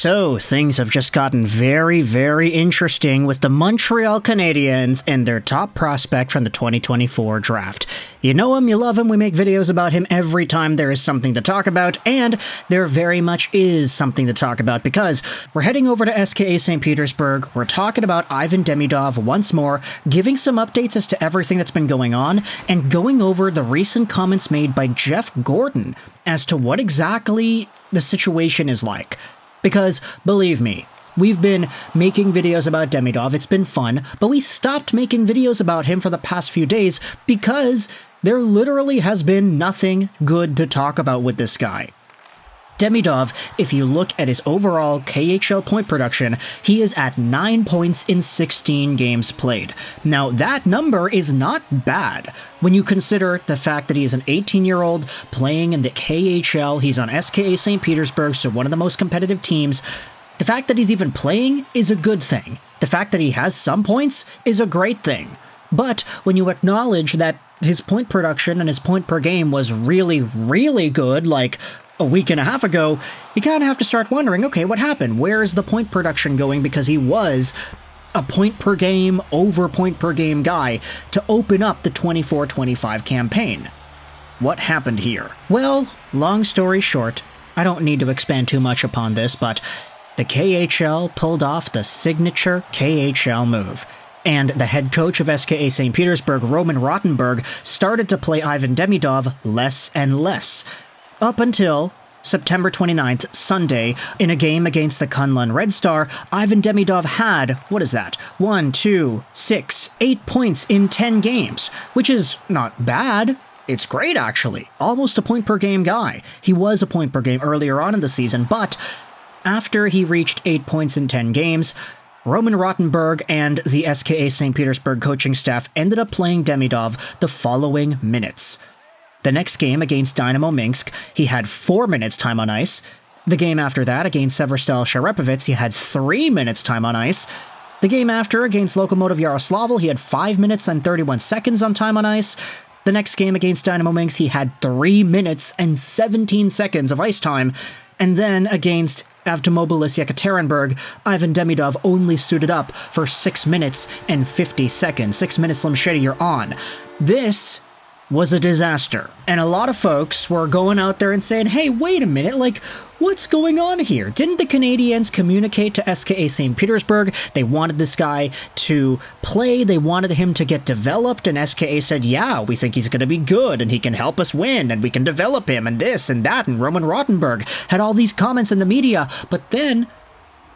So, things have just gotten very, very interesting with the Montreal Canadiens and their top prospect from the 2024 draft. You know him, you love him, we make videos about him every time there is something to talk about, and there very much is something to talk about because we're heading over to SKA St. Petersburg, we're talking about Ivan Demidov once more, giving some updates as to everything that's been going on, and going over the recent comments made by Jeff Gorton as to what exactly the situation is like. Because, believe me, we've been making videos about Demidov, it's been fun, but we stopped making videos about him for the past few days because there literally has been nothing good to talk about with this guy. Demidov, if you look at his overall KHL point production, he is at 9 points in 16 games played. Now, that number is not bad when you consider the fact that he is an 18-year-old playing in the KHL. He's on SKA St. Petersburg, so one of the most competitive teams. The fact that he's even playing is a good thing. The fact that he has some points is a great thing. But when you acknowledge that his point production and his point per game was really, really good, like a week and a half ago, you kind of have to start wondering, okay, what happened? Where is the point production going? Because he was a point per game, over point per game guy to open up the 24-25 campaign. What happened here? Well, long story short, I don't need to expand too much upon this, but the KHL pulled off the signature KHL move. And the head coach of SKA St. Petersburg, Roman Rottenberg, started to play Ivan Demidov less and less. Up until September 29th, Sunday, in a game against the Kunlun Red Star, Ivan Demidov had, 8 points in 10 games, which is not bad. It's great, actually. Almost a point per game guy. He was a point per game earlier on in the season, but after he reached 8 points in 10 games, Roman Rottenberg and the SKA St. Petersburg coaching staff ended up playing Demidov the following minutes. The next game against Dynamo Minsk, he had 4 minutes time on ice. The game after that against Severstal Sharepovets, he had 3 minutes time on ice. The game after against Lokomotiv Yaroslavl, he had 5 minutes and 31 seconds on time on ice. The next game against Dynamo Minsk, he had 3 minutes and 17 seconds of ice time. And then against Avtomobilis Yekaterinburg, Ivan Demidov only suited up for 6 minutes and 50 seconds. 6 minutes, Lomshedi, you're on. This was a disaster. And a lot of folks were going out there and saying, hey, wait a minute, like, what's going on here? Didn't the Canadiens communicate to SKA St. Petersburg? They wanted this guy to play, they wanted him to get developed, and SKA said, yeah, we think he's going to be good, and he can help us win, and we can develop him, and this and that, and Roman Rottenberg had all these comments in the media, but then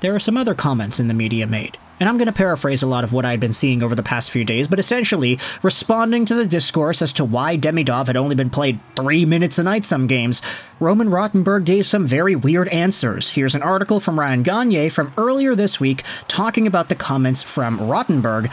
there are some other comments in the media made. And I'm going to paraphrase a lot of what I'd been seeing over the past few days, but essentially responding to the discourse as to why Demidov had only been played 3 minutes a night some games, Roman Rottenberg gave some very weird answers. Here's an article from Ryan Gagne from earlier this week talking about the comments from Rottenberg.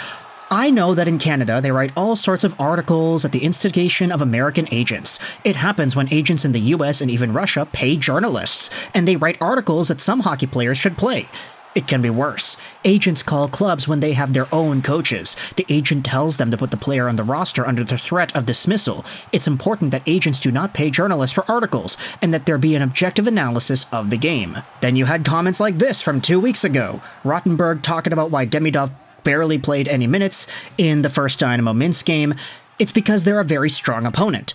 I know that in Canada, they write all sorts of articles at the instigation of American agents. It happens when agents in the US and even Russia pay journalists, and they write articles that some hockey players should play. It can be worse. Agents call clubs when they have their own coaches. The agent tells them to put the player on the roster under the threat of dismissal. It's important that agents do not pay journalists for articles, and that there be an objective analysis of the game. Then you had comments like this from 2 weeks ago. Rottenberg talking about why Demidov barely played any minutes in the first Dynamo Minsk game. It's because they're a very strong opponent.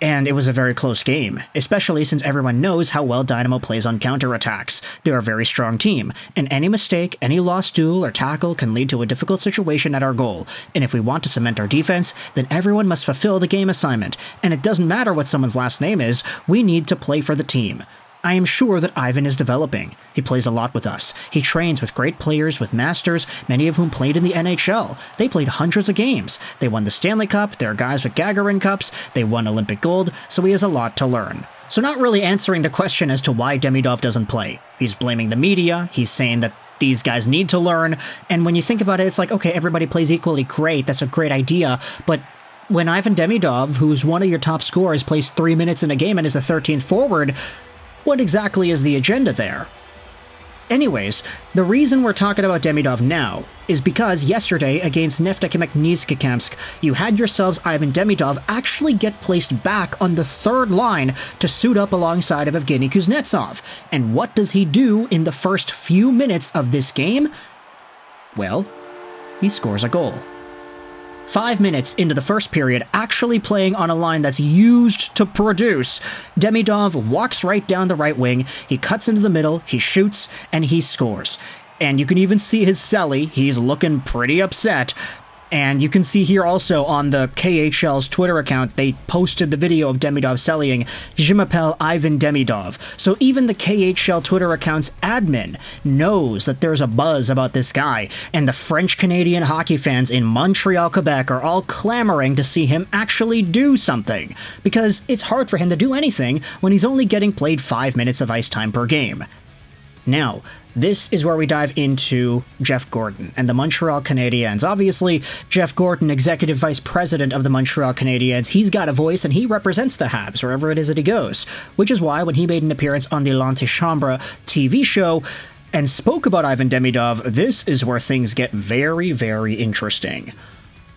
And it was a very close game, especially since everyone knows how well Dynamo plays on counterattacks. They're a very strong team, and any mistake, any lost duel or tackle can lead to a difficult situation at our goal. And if we want to cement our defense, then everyone must fulfill the game assignment. And it doesn't matter what someone's last name is, we need to play for the team. I am sure that Ivan is developing. He plays a lot with us. He trains with great players, with masters, many of whom played in the NHL. They played hundreds of games. They won the Stanley Cup, there are guys with Gagarin Cups, they won Olympic gold, so he has a lot to learn. So not really answering the question as to why Demidov doesn't play. He's blaming the media, he's saying that these guys need to learn, and when you think about it, it's like, okay, everybody plays equally great, that's a great idea, but when Ivan Demidov, who's one of your top scorers, plays 3 minutes in a game and is the 13th forward, what exactly is the agenda there? Anyways, the reason we're talking about Demidov now is because yesterday against Neftekhimik, you had yourselves Ivan Demidov actually get placed back on the third line to suit up alongside of Evgeny Kuznetsov. And what does he do in the first few minutes of this game? Well, he scores a goal. 5 minutes into the first period, actually playing on a line that's used to produce, Demidov walks right down the right wing, he cuts into the middle, he shoots, and he scores. And you can even see his celly, he's looking pretty upset. And you can see here also on the KHL's Twitter account, they posted the video of Demidov cellying, "Je m'appelle Ivan Demidov." So even the KHL Twitter account's admin knows that there's a buzz about this guy, and the French-Canadian hockey fans in Montreal, Quebec are all clamoring to see him actually do something, because it's hard for him to do anything when he's only getting played 5 minutes of ice time per game. Now, this is where we dive into Jeff Gorton and the Montreal Canadiens. Obviously, Jeff Gorton, Executive Vice President of the Montreal Canadiens, he's got a voice and he represents the Habs wherever it is that he goes. Which is why when he made an appearance on the L'Antichambre TV show and spoke about Ivan Demidov, this is where things get very, very interesting.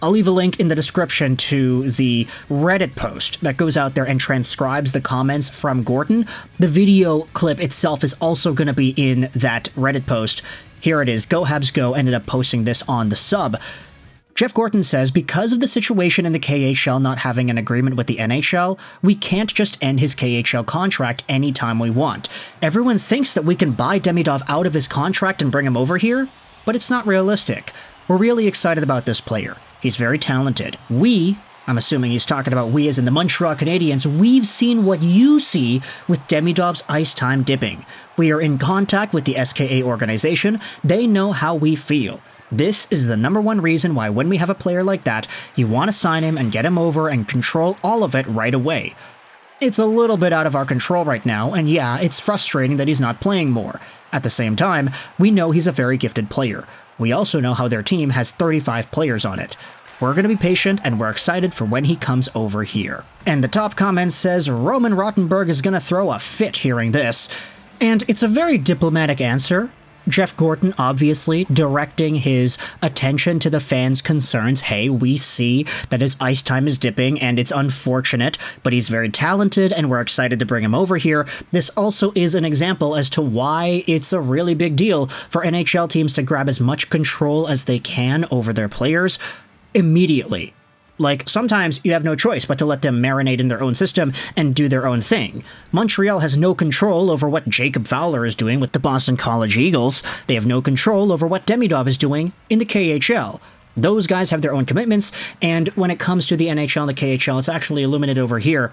I'll leave a link in the description to the Reddit post that goes out there and transcribes the comments from Gorton. The video clip itself is also going to be in that Reddit post. Here it is. Go Habs Go ended up posting this on the sub. Jeff Gorton says, because of the situation in the KHL not having an agreement with the NHL, we can't just end his KHL contract anytime we want. Everyone thinks that we can buy Demidov out of his contract and bring him over here, but it's not realistic. We're really excited about this player. He's very talented. I'm assuming he's talking about we as in the Montreal Canadiens, we've seen what you see with Demidov's ice time dipping. We are in contact with the SKA organization. They know how we feel. This is the number one reason why when we have a player like that, you want to sign him and get him over and control all of it right away. It's a little bit out of our control right now, and yeah, it's frustrating that he's not playing more. At the same time, we know he's a very gifted player. We also know how their team has 35 players on it. We're going to be patient, and we're excited for when he comes over here. And the top comment says, Roman Rottenberg is going to throw a fit hearing this. And it's a very diplomatic answer. Jeff Gorton obviously directing his attention to the fans' concerns. Hey, we see that his ice time is dipping and it's unfortunate, but he's very talented and we're excited to bring him over here. This also is an example as to why it's a really big deal for NHL teams to grab as much control as they can over their players immediately. Like, sometimes you have no choice but to let them marinate in their own system and do their own thing. Montreal has no control over what Jacob Fowler is doing with the Boston College Eagles. They have no control over what Demidov is doing in the KHL. Those guys have their own commitments, and when it comes to the NHL and the KHL, it's actually illuminated over here.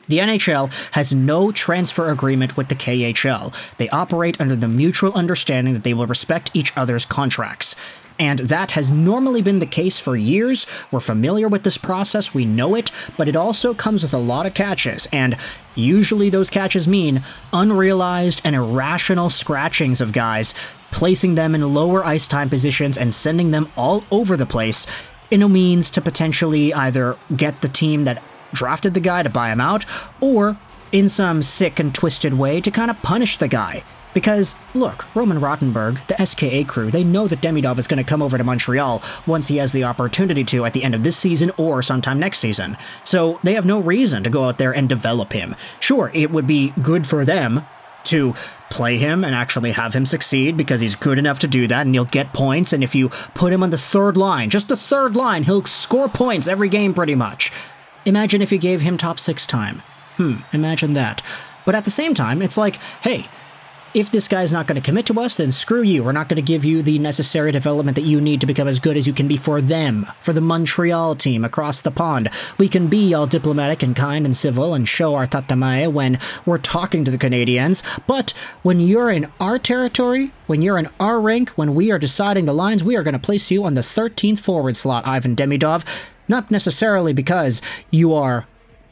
The NHL has no transfer agreement with the KHL. They operate under the mutual understanding that they will respect each other's contracts. And that has normally been the case for years. We're familiar with this process, we know it, but it also comes with a lot of catches, and usually those catches mean unrealized and irrational scratchings of guys, placing them in lower ice time positions and sending them all over the place in a means to potentially either get the team that drafted the guy to buy him out, or in some sick and twisted way to kind of punish the guy. Because, look, Roman Rottenberg, the SKA crew, they know that Demidov is going to come over to Montreal once he has the opportunity to at the end of this season or sometime next season. So they have no reason to go out there and develop him. Sure, it would be good for them to play him and actually have him succeed because he's good enough to do that and he'll get points, and if you put him on the third line, just the third line, he'll score points every game pretty much. Imagine if you gave him top 6 time. Imagine that. But at the same time, it's like, hey, if this guy's not going to commit to us, then screw you. We're not going to give you the necessary development that you need to become as good as you can be for them, for the Montreal team across the pond. We can be all diplomatic and kind and civil and show our tatamae when we're talking to the Canadiens, but when you're in our territory, when you're in our rink, when we are deciding the lines, we are going to place you on the 13th forward slot, Ivan Demidov, not necessarily because you are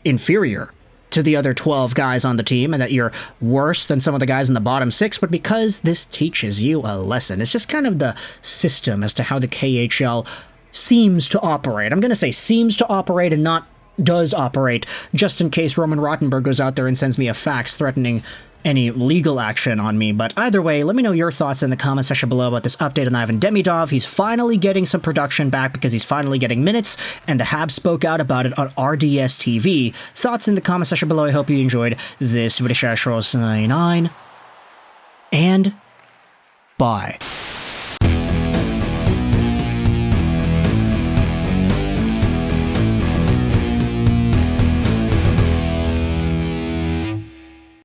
inferior to the other 12 guys on the team and that you're worse than some of the guys in the bottom 6, but because this teaches you a lesson. It's just kind of the system as to how the KHL seems to operate. I'm going to say seems to operate and not does operate, just in case Roman Rottenberg goes out there and sends me a fax threatening any legal action on me, but either way, let me know your thoughts in the comment section below about this update on Ivan Demidov. He's finally getting some production back because he's finally getting minutes, and the Habs spoke out about it on RDS TV. Thoughts in the comment section below. I hope you enjoyed this video. 99, and bye.